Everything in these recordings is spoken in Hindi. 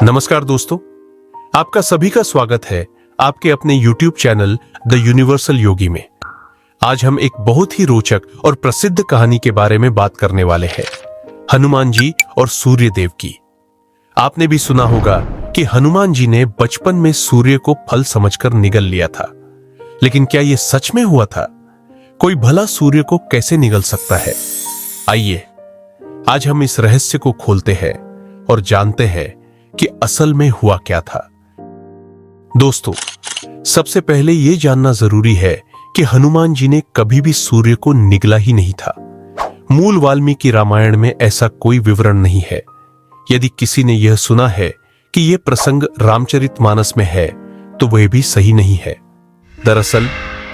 नमस्कार दोस्तों, आपका सभी का स्वागत है आपके अपने YouTube चैनल द यूनिवर्सल योगी में। आज हम एक बहुत ही रोचक और प्रसिद्ध कहानी के बारे में बात करने वाले हैं, हनुमान जी और सूर्य देव की। आपने भी सुना होगा कि हनुमान जी ने बचपन में सूर्य को फल समझकर निगल लिया था, लेकिन क्या यह सच में हुआ था? कोई भला सूर्य को कैसे निगल सकता है? आइए आज हम इस रहस्य को खोलते हैं और जानते हैं कि असल में हुआ क्या था। दोस्तों, सबसे पहले यह जानना जरूरी है कि हनुमान जी ने कभी भी सूर्य को निगला ही नहीं था। मूल वाल्मीकि रामायण में ऐसा कोई विवरण नहीं है। यदि किसी ने यह सुना है कि यह प्रसंग रामचरितमानस में है, तो वह भी सही नहीं है। दरअसल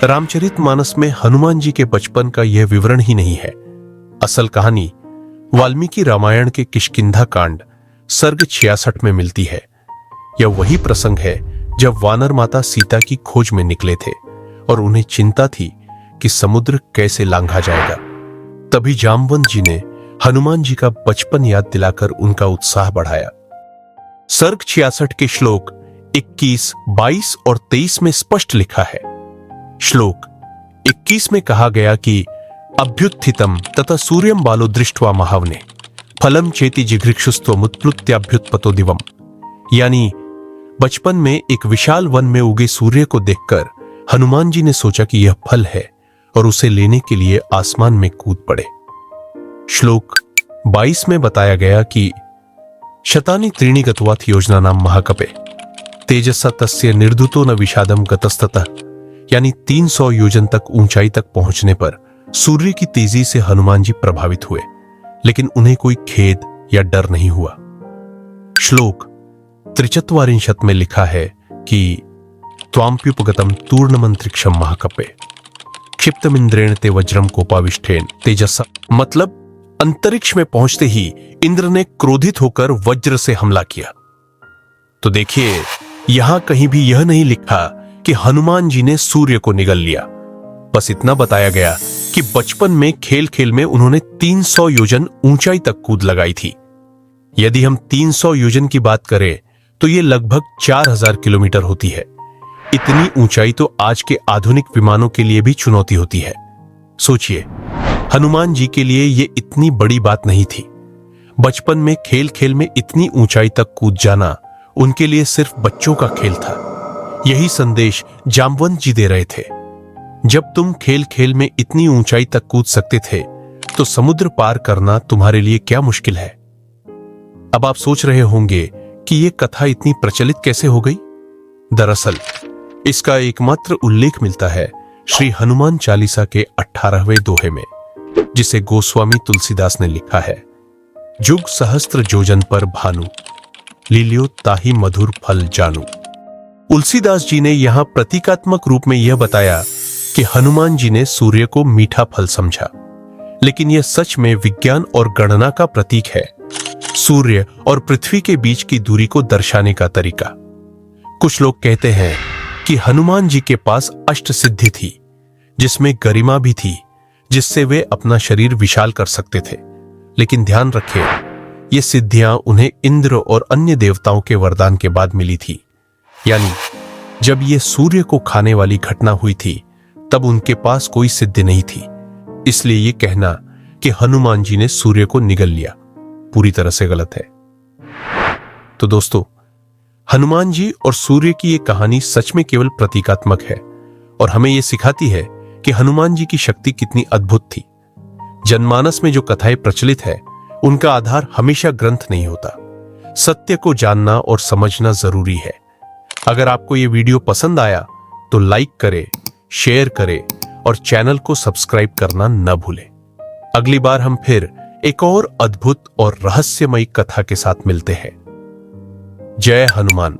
रामचरितमानस में हनुमान जी के बचपन का यह विवरण ही नहीं है। असल कहानी वाल्मीकि रामायण के किष्किंधा कांड सर्ग 66 में मिलती है। यह वही प्रसंग है जब वानर माता सीता की खोज में निकले थे और उन्हें चिंता थी कि समुद्र कैसे लांघा जाएगा। तभी जामवंत जी ने हनुमान जी का बचपन याद दिलाकर उनका उत्साह बढ़ाया। सर्ग 66 के श्लोक 21, 22 और 23 में स्पष्ट लिखा है। श्लोक 21 में कहा गया कि अभ्युत्थितम तथा सूर्यम बालो दृष्ट्वा महावने फलम चेति जिघृक्षुस्त्वमुत्प्लुत्याभ्युत्पतो दिवम। यानी बचपन में एक विशाल वन में उगे सूर्य को देखकर हनुमान जी ने सोचा कि यह फल है और उसे लेने के लिए आसमान में कूद पड़े। श्लोक 22 में बताया गया कि शतानि त्रीणि गतवाथ योजना नाम महाकपे तेजसा तस्य निर्धुतो न विषादम गतस्ततः। यानी 300 योजन तक ऊंचाई तक पहुंचने पर सूर्य की तेजी से हनुमान जी प्रभावित हुए, लेकिन उन्हें कोई खेद या डर नहीं हुआ। श्लोक 43 में लिखा है कि त्वाम्प्युपगतम तूर्णमंत्रिक्षम महाकपे क्षिप्तमिंद्रेण ते वज्रम कोपाविष्ठेन तेजसा। मतलब अंतरिक्ष में पहुंचते ही इंद्र ने क्रोधित होकर वज्र से हमला किया। तो देखिए, यहां कहीं भी यह नहीं लिखा कि हनुमान जी ने सूर्य को निगल लिया। बस इतना बताया गया कि बचपन में खेल खेल में उन्होंने 300 योजन ऊंचाई तक कूद लगाई थी। यदि हम 300 योजन की बात करें तो यह लगभग 4000 किलोमीटर होती है। इतनी ऊंचाई तो आज के आधुनिक विमानों के लिए भी चुनौती होती है। सोचिए, हनुमान जी के लिए यह इतनी बड़ी बात नहीं थी। बचपन में खेल खेल में इतनी ऊंचाई तक कूद जाना उनके लिए सिर्फ बच्चों का खेल था। यही संदेश जामवंत जी दे रहे थे। जब तुम खेल खेल में इतनी ऊंचाई तक कूद सकते थे, तो समुद्र पार करना तुम्हारे लिए क्या मुश्किल है? अब आप सोच रहे होंगे कि यह कथा इतनी प्रचलित कैसे हो गई। दरअसल इसका एकमात्र उल्लेख मिलता है श्री हनुमान चालीसा के 18वें दोहे में, जिसे गोस्वामी तुलसीदास ने लिखा है। जुग सहस्त्र जोजन पर भानु लील्यो ताहि मधुर फल जानू। तुलसीदास जी ने यहां प्रतीकात्मक रूप में यह बताया कि हनुमान जी ने सूर्य को मीठा फल समझा, लेकिन यह सच में विज्ञान और गणना का प्रतीक है। सूर्य और पृथ्वी के बीच की दूरी को दर्शाने का तरीका। कुछ लोग कहते हैं कि हनुमान जी के पास अष्ट सिद्धि थी, जिसमें गरिमा भी थी, जिससे वे अपना शरीर विशाल कर सकते थे। लेकिन ध्यान रखें, ये सिद्धियां उन्हें इंद्र और अन्य देवताओं के वरदान के बाद मिली थी। यानी जब ये सूर्य को खाने वाली घटना हुई थी, तब उनके पास कोई सिद्धि नहीं थी। इसलिए ये कहना कि हनुमान जी ने सूर्य को निगल लिया पूरी तरह से गलत है। तो दोस्तों, हनुमान जी और सूर्य की ये कहानी सच में केवल प्रतीकात्मक है और हमें यह सिखाती है कि हनुमान जी की शक्ति कितनी अद्भुत थी। जनमानस में जो कथाएं प्रचलित है, उनका आधार हमेशा ग्रंथ नहीं होता। सत्य को जानना और समझना जरूरी है। अगर आपको यह वीडियो पसंद आया तो लाइक करें, शेयर करें और चैनल को सब्सक्राइब करना न भूलें। अगली बार हम फिर एक और अद्भुत और रहस्यमयी कथा के साथ मिलते हैं। जय हनुमान।